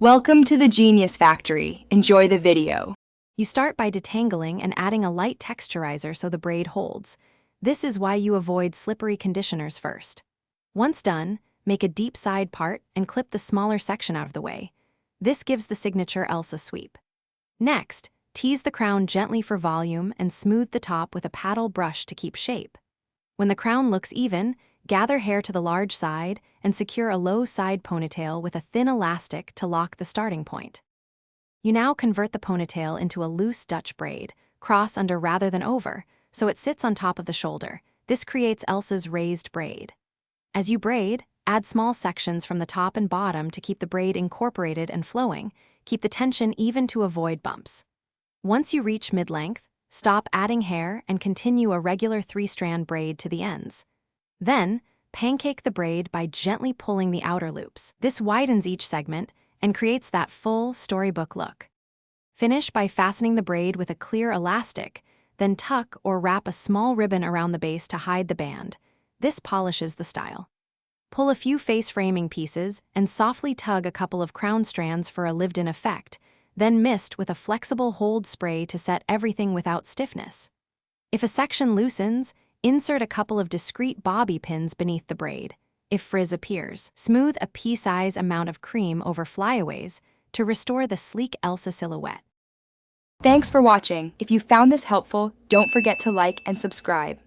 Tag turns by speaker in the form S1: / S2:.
S1: Welcome to the Genius Factory. Enjoy the video.
S2: You start by detangling and adding a light texturizer so the braid holds. This is why you avoid slippery conditioners first. Once done, make a deep side part and clip the smaller section out of the way. This gives the signature Elsa sweep. Next, tease the crown gently for volume and smooth the top with a paddle brush to keep shape. When the crown looks even, gather hair to the large side and secure a low side ponytail with a thin elastic to lock the starting point. You now convert the ponytail into a loose Dutch braid, cross under rather than over, so it sits on top of the shoulder. This creates Elsa's raised braid. As you braid, add small sections from the top and bottom to keep the braid incorporated and flowing. Keep the tension even to avoid bumps. Once you reach mid-length, stop adding hair and continue a regular 3-strand braid to the ends. Then, pancake the braid by gently pulling the outer loops. This widens each segment and creates that full storybook look. Finish by fastening the braid with a clear elastic, then tuck or wrap a small ribbon around the base to hide the band. This polishes the style. Pull a few face framing pieces and softly tug a couple of crown strands for a lived-in effect, then mist with a flexible hold spray to set everything without stiffness. If a section loosens, insert a couple of discreet bobby pins beneath the braid. If frizz appears, smooth a pea-size amount of cream over flyaways to restore the sleek Elsa silhouette.
S1: Thanks for watching. If you found this helpful, don't forget to like and subscribe.